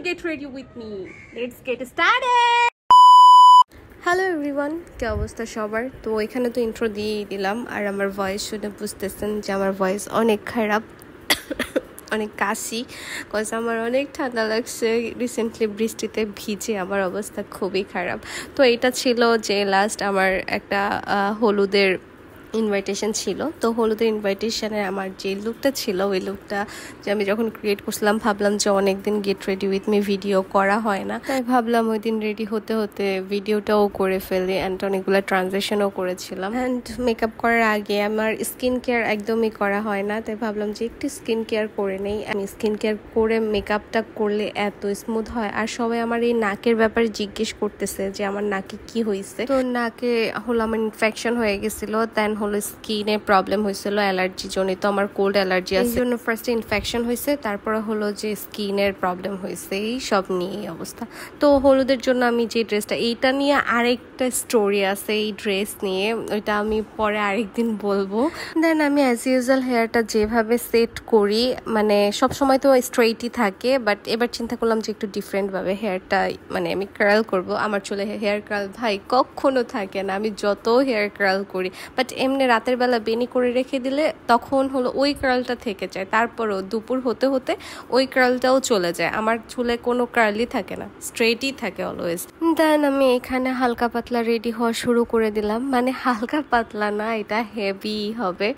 get ready with me. Let's get started. Hello everyone, কি অবস্থা সবার? তো এখানে তো ইন্ট্রো দিয়ে দিলাম, আর আমার ভয়েস শুনে বুঝতেছেন যে আমার ভয়েস অনেক খারাপ, অনেক কাশি, কজ আমার অনেক ঠান্ডা লাগছে। রিসেন্টলি বৃষ্টিতে ভিজে আমার অবস্থা খুবই খারাপ। তো এটা ছিল যে লাস্ট আমার একটা হলুদের ইনভাইটেশন ছিল। তো হলুদের ইনভাইটেশনে আমার যে লুকটা ছিল, ওই লুকটা যে আমি যখন ক্রিয়েট করছিলাম ভাবলাম যে অনেকদিন get ready with me video করা হয় না, তাই ভাবলাম ওই দিন রেডি হতে হতে ভিডিওটাও করে ফেলি, অ্যান্ড অনেকগুলো ট্রানজেকশনও করেছিলাম। অ্যান্ড মেকআপ করার আগে আমার স্কিন কেয়ার একদমই করা হয় না, তাই ভাবলাম যে একটু স্কিন কেয়ার করে নেই। আমি স্কিন কেয়ার করে মেকআপটা করলে এত স্মুথ হয়। আর সবাই আমার এই নাকের ব্যাপারে জিজ্ঞেস করতেছে যে আমার নাকে কি হয়েছে। তো নাকে হলো আমার ইনফেকশন হয়ে গেছিল, দেন হলো স্কিনে প্রবলেম হয়েছিল, অ্যালার্জি জনিত, আমার কোল্ড অ্যালার্জি আছে, এই জন্য ফার্স্টে ইনফেকশন হয়েছে, তারপরে হলো যে স্কিনের প্রবলেম হয়েছে, এই সব নিয়ে অবস্থা। তো হলুদের জন্য আমি যে ড্রেসটা, এইটা নিয়ে আরেকটা স্টোরি আছে, এই ড্রেস নিয়ে, ওইটা আমি পরে আরেকদিন বলবো। দেন আমি অ্যাজ ইউজুয়াল হেয়ারটা যেভাবে সেট করি, মানে সবসময় তো স্ট্রেইটই থাকে, বাট এবার চিন্তা করলাম যে একটু ডিফারেন্টভাবে হেয়ারটা, মানে আমি কার্ল করব। আমার চুলে হেয়ার কার্ল ভাই কখনো থাকে না, আমি যত হেয়ার কার্ল করি, বাট এমনি রাতের বেলা বেনি করে রেখে দিলে তখন হলো ওই কার্লটা থেকে যায়, তারপরও দুপুর হতে হতে ওই কার্লটাও চলে যায়। আমার চুলে কোনো কার্লই থাকে না, স্ট্রেটই থাকে অলওয়েজ। দেন আমি এখানে হালকা পাতলা রেডি হওয়া শুরু করে দিলাম, মানে হালকা পাতলা না, এটা হেভি হবে,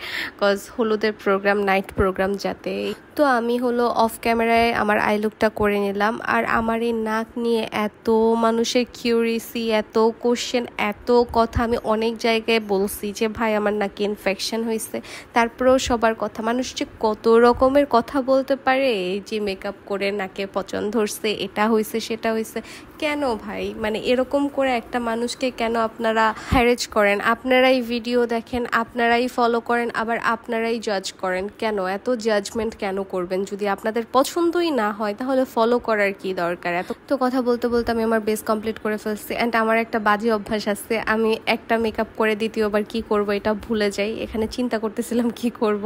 কজ হলুদের প্রোগ্রাম, নাইট প্রোগ্রাম যাতে। তো আমি হলো অফ ক্যামেরায় আমার আই লুকটা করে নিলাম। আর আমার এই নাক নিয়ে এত মানুষের কিউরিসি, এত কোশ্চেন, এত কথা, আমি অনেক জায়গায় বলছি যে ভাই আমার নাকে ইনফেকশন হয়েছে, তারপরেও সবার কথা, মানুষ যে কত রকমের কথা বলতে পারে, এই যে মেকআপ করে নাকে পচন ধরছে, এটা হয়েছে সেটা হয়েছে। কেন ভাই, মানে এরকম করে একটা মানুষকে কেন আপনারা হ্যারেজ করেন? আপনারাই ভিডিও দেখেন, আপনারাই ফলো করেন, আবার আপনারাই জাজ করেন। কেন এত জাজমেন্ট কেন করবেন? যদি আপনাদের পছন্দই না হয় তাহলে ফলো করার কি দরকার? এত তো কথা বলতে বলতে আমি আমার বেস কমপ্লিট করে ফেলছি। অ্যান্ড আমার একটা বাজে অভ্যাস আছে, আমি একটা মেকআপ করে দ্বিতীয়বার কি করব এটা ভুলে যাই। এখানে চিন্তা করতেছিলাম কি করব,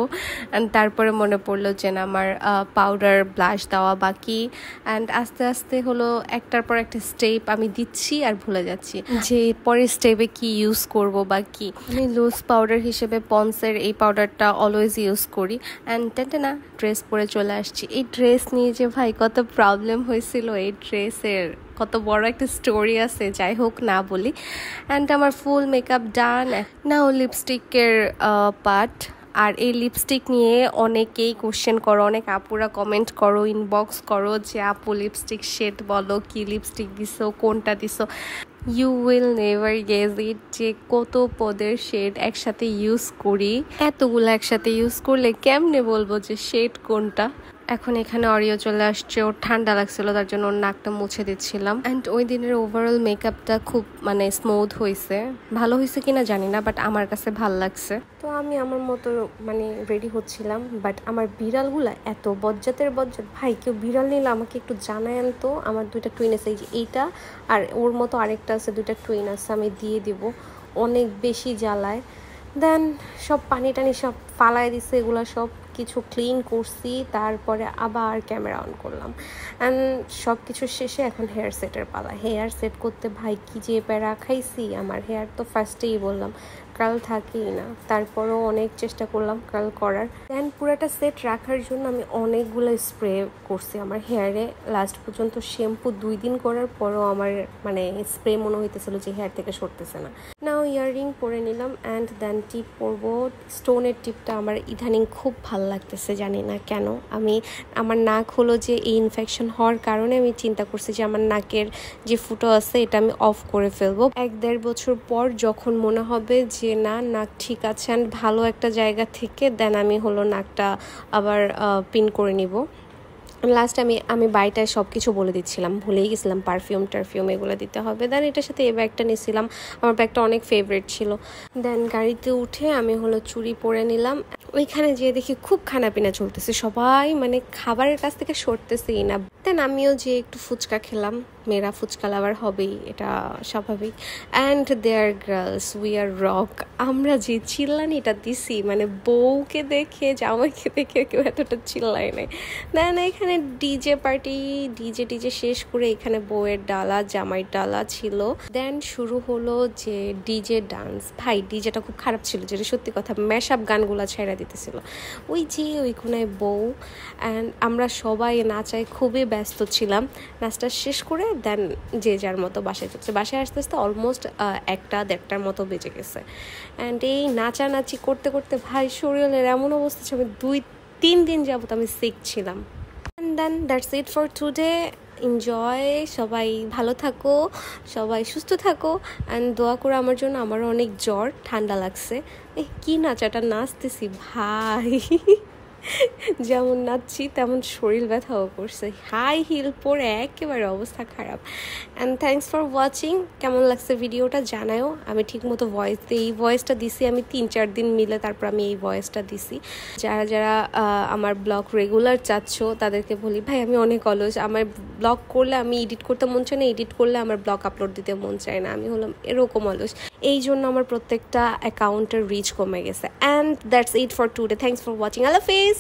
অ্যান্ড তারপরে মনে পড়লো যে না, আমার পাউডার ব্লাশ দেওয়া বাকি। অ্যান্ড আস্তে আস্তে হলো একটার পর একটা স্টেপ আমি দিচ্ছি আর ভুলে যাচ্ছি যে পরের স্টেপে কি ইউজ করব বা কি। আমি লুজ পাউডার হিসেবে পন্সের এই পাউডারটা অলওয়েজ ইউজ করি। অ্যান্ড না, ড্রেস পরে চলে আসছি। এই ড্রেস নিয়ে যে ভাই কত প্রবলেম হয়েছিল, এই ড্রেসের কত বড় একটা স্টোরি আছে, যাই হোক না বলি। অ্যান্ড আমার ফুল মেকআপ ডান, নাও লিপস্টিকের পার্ট। আর এই লিপস্টিক নিয়ে অনেকেই কোশ্চেন করো, অনেক আপুরা কমেন্ট করো, ইনবক্স করো যে আপু লিপস্টিক শেড বলো, কি লিপস্টিক দিছো, কোনটা দিছো। You will never guess it যে কত পদের শেড একসাথে ইউজ করি। এতগুলো একসাথে ইউজ করলে কেমনে বলবো যে শেড কোনটা? এখন এখানে অরিও চলে আসছে, ওর ঠান্ডা লাগছিল, তার জন্য ওর নাকটা মুছে দিচ্ছিলাম। অ্যান্ড ওই দিনের ওভারঅল মেকআপটা খুব মানে স্মুথ হয়েছে, ভালো হয়েছে কিনা জানি না, বাট আমার কাছে ভাল লাগছে। তো আমি আমার মতো মানে রেডি হচ্ছিলাম, বাট আমার বিড়ালগুলা এত বজ্জাতের বজ্জাত, ভাই কেউ বিড়াল নিলে আমাকে একটু জানায়েন তো। আমার দুইটা টুইন আছে, এই যে এইটা আর ওর মতো আরেকটা আছে, দুইটা টুইন আছে, আমি দিয়ে দিব, অনেক বেশি জ্বালায়। দেন সব পানি টানি সব ফালাই দিছে, এগুলো সব কিছু ক্লিন করছি, তারপরে আবার ক্যামেরা অন করলাম। অ্যান্ড সব কিছু শেষে এখন হেয়ার সেটের পালা। হেয়ার সেট করতে ভাই কি যে প্যারা খাইছি। আমার হেয়ার তো ফার্স্টেই বললাম কার্ল থাকেই না, তারপরেও অনেক চেষ্টা করলাম কার্ল করার। দেন পুরোটা সেট রাখার জন্য আমি অনেকগুলো স্প্রে করছি আমার হেয়ারে। লাস্ট পর্যন্ত শ্যাম্পু 2 দিন করার পরও আমার মানে স্প্রে মনে হইতেছিল যে হেয়ার থেকে সরতেছে না। নাও ইয়াররিং পরে নিলাম, অ্যান্ড দেন টিপ পরবো। স্টোনের টিপটা আমার ইদানিং খুব ভালো লাগতেছে, জানি না কেন। আমার নাক হলো যে এই ইনফেকশন হওয়ার কারণে আমি চিন্তা করছি যে আমার নাকের যে ফুটো আছে এটা আমি অফ করে ফেলবো। 1-1.5 বছর পর যখন মনে হবে যে না, নাক ঠিক আছে অ্যান্ড ভালো একটা জায়গা থেকে, দেন আমি হলো নাকটা আবার পিন করে নিব। লাস্ট আমি বাড়িটায় সব কিছু বলে দিচ্ছিলাম, ভুলেই গেছিলাম টারফিউম এগুলো দিতে হবে। দেন এটার সাথে এই ব্যাগটা নিয়েছিলাম, আমার ব্যাগটা অনেক ফেভারিট ছিল। দেন গাড়িতে উঠে আমি হলো চুড়ি পরে নিলাম। ওইখানে যেয়ে দেখি খুব খানাপিনা চলতেছে, সবাই মানে খাবারের কাছ থেকে সরতেছেই না। দেন আমিও যে একটু ফুচকা খেলাম। মেয়েরা ফুচকা লাভার হবেই, এটা স্বাভাবিক। And there girls, we are rock. আমরা যে চিল্লানিটা দিছি, মানে বউকে দেখে জামাইকে দেখে কেউ এতটা চিল্লাই নাই। দেন এখানে ডিজে পার্টি, ডিজে শেষ করে এখানে বউয়ের ডালা, জামাইয়ের ডালা ছিল। দেন শুরু হলো যে ডিজে ডান্স। ভাই ডিজেটা খুব খারাপ ছিল, যেটা সত্যি কথা, ম্যাশ আপ গানগুলো ছেড়ে দিতেছিল। ওই যে ওই কোনায় বউ অ্যান্ড আমরা সবাই নাচায় খুবই ব্যস্ত ছিলাম। নাচটা শেষ করে দেন যে যার মতো বাসায় চলছে। বাসায় আস্তে আস্তে অলমোস্ট 1-1:30টার মতো বেজে গেছে। অ্যান্ড এই নাচানাচি করতে করতে ভাই শরীরের এমন অবস্থা ছিল, আমি 2-3 দিন যাবত আমি সিক ছিলাম। And then that's it for today. Enjoy, সবাই ভালো থাকো, সবাই সুস্থ থাকো অ্যান্ড দোয়া করো আমার জন্য। আমারও অনেক জ্বর, ঠান্ডা লাগছে। কি নাচাটা নাচতেছি ভাই, যেমন নাচছি তেমন শরীর ব্যথাও করছে, হাই হিল পরে একেবারে অবস্থা খারাপ। And thanks for watching. কেমন লাগছে ভিডিওটা জানাও। আমি ঠিকমতো এই ভয়েসটা দিছি আমি 3-4 দিন মিলে, তারপর আমি এই ভয়েসটা দিছি। যারা যারা আমার ব্লগ রেগুলার চাচ্ছ তাদেরকে বলি ভাই আমি অনেক অলস, আমার ব্লগ করলে আমি এডিট করতে মন চায় না, এডিট করলে আমার ব্লগ আপলোড দিতে মন চায় না, আমি হলাম এরকম অলস। এই জন্য আমার প্রত্যেকটা অ্যাকাউন্টের রিচ কমে গেছে। And that's it for today. Thanks for watching. আল্লাহ হাফেজ।